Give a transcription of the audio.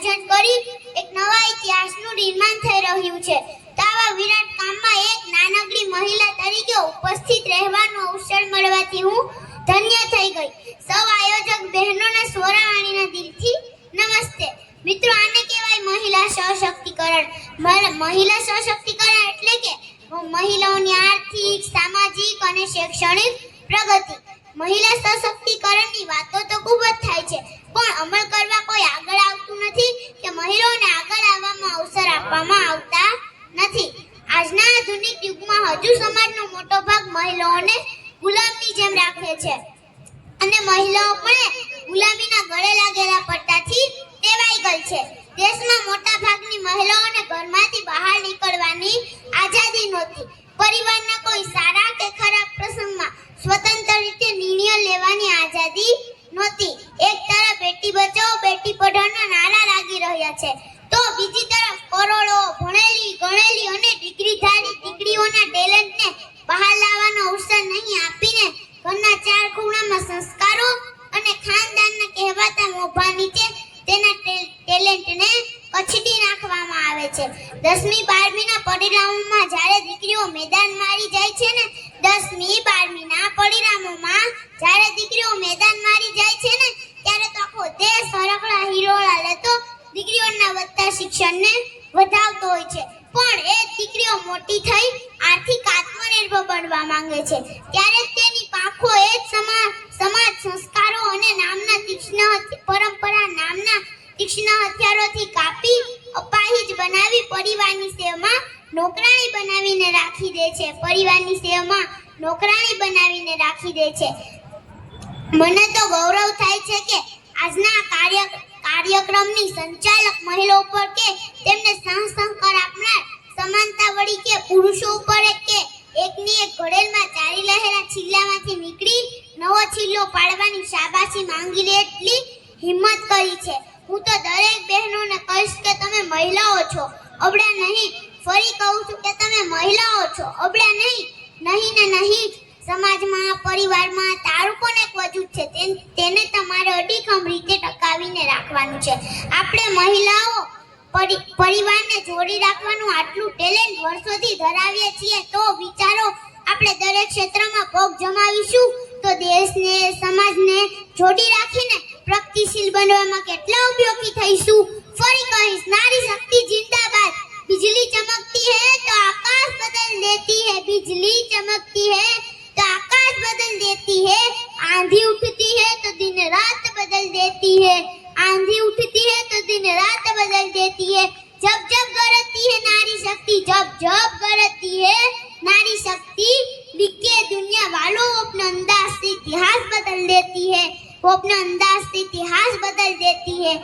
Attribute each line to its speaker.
Speaker 1: આયોજન કરી એક નવા ઇતિહાસનું નિર્માણ થઈ રહ્યું છે. આવા વિરાટ કામમાં એક નાનકડી મહિલા તરીકે ઉપસ્થિત રહેવાનો અવસર મળવાથી હું ધન્ય થઈ ગઈ. સૌ આયોજક બહેનોને સ્વરાવાણીના દિલથી નમસ્તે. મિત્રો, આને કહેવાય મહિલા સશક્તિકરણ. મહિલા સશક્તિકરણ એટલે કે મહિલાઓની આર્થિક, સામાજિક અને શૈક્ષણિક પ્રગતિ. મહિલા સશક્તિકરણની વાતો તો ખૂબ જ થાય છે, પણ અમલ કરવા કોઈ આગળ આવતું નથી કે મહિલાઓને આગળ આવવામાં અવસર આપવામાં આવતા નથી. આજના આધુનિક યુગમાં હજુ સમાજનો મોટો ભાગ મહિલાઓને ગુલામની જેમ રાખે છે અને મહિલાઓ પણ ગુલામીના ગળે લાગેલા પડતાથી ટેવાઈ ગઈ છે. દેશમાં મોટા ભાગની મહિલાઓને ઘરમાંથી બહાર નીકળવાની આઝાદી નહોતી. પરિવારના કોઈ સારા કે ખરાબ પ્રસંગમાં સ્વતંત્ર રીતે નિર્ણય લેવાની આઝાદી નહોતી. એક તરફ બેટી બચાવો બેટી પઢાઓના નારા લાગી રહ્યા છે, તો બીજી તરફ કરોડો ભણેલી ગણેલી અને ડિગ્રીધારી દીકરીઓના ટેલેન્ટને બહાર લાવવાનો અવસર નહીં આપીને ઘરના ચાર ખૂણામાં સંસ્કારો અને ખાનદાનના કહેવાતા મોભા નીચે તેના ટેલેન્ટને કચડી નાખવામાં આવે છે. 10મી 12મીના પરિણામોમાં જ્યારે દીકરીઓ મેદાન મારી જાય છે ને 10મી 12મીના પરિણામોમાં જ્યારે દીકરીઓ મેદાન મારી જાય છે ને ત્યારે તો આખો દેશ હરખડા હિરોળા લેતો દીકરીઓના વધતા શિક્ષણને વધાવતો હોય છે. પણ એ દીકરીઓ મોટી થઈ આર્થિક આત્મનિર્ભર બનવા માંગે છે ત્યારે તેની પાંખો એ જ સમાજ સંસ્કારો અને નામના પરંપરા નામના તીક્ષ્ણ હથિયારોથી કાપી અપાહિજ બનાવી પરિવારની સેવામાં નોકરાણી બનાવીને રાખી દે છે. પરિવારની સેવામાં નોકરાણી બનાવીને રાખી દે છે. મને તો ગૌરવ થાય છે કે આજના કાર્યક્રમની સંચાલક મહિલા ઉપર કે તેમને સહસંસ્કાર આપનાર સમાનતા વળી કે પુરુષો ઉપર કે એકની એક ઘડેલમાં ચાલી રહેલા છિલ્લામાંથી નીકળી નવો છિલ્લો પાડવાની શાબાશી માંગી લે એટલી હિંમત કરી છે. હું તો દરેક બહેનોને કહીશ કે તમે મહિલાઓ છો, અબળા નહીં. ફરી કહું છું કે તમે મહિલાઓ છો, અબળા નહીં. નહીં ને નહીં. સમાજમાં પરિવારમાં તારું પણ એક વજૂદ છે, તેને તમારે અડીખમ રીતે ટકાવીને રાખવાનું છે. આપણે મહિલાઓ પરિવારને જોડી રાખવાનું આટલું ટેલેન્ટ વર્ષોથી ધરાવીએ છીએ, તો વિચારો આપણે દરેક ક્ષેત્રમાં પગ જમાવીશું તો દેશને સમાજને જોડી રાખીને પ્રગતિશીલ બનવામાં કેટલા ઉપયોગી થઈશું. ફરી કહીશ, નારી શક્તિ જિંદાબાદ. बिजली चमकती है तो आकाश बदल देती है, बिजली चमकती है तो आकाश बदल देती है, आंधी उठती है तो दिन रात बदल देती है, आंधी उठती है तो दिन रात बदल देती है, जब जब गरजती है नारी शक्ति, जब जब गरजती है नारी शक्ति, लिखे दुनिया वालों वो अपने अंदाज से इतिहास बदल देती है, वो अपने अंदाज से इतिहास बदल देती है.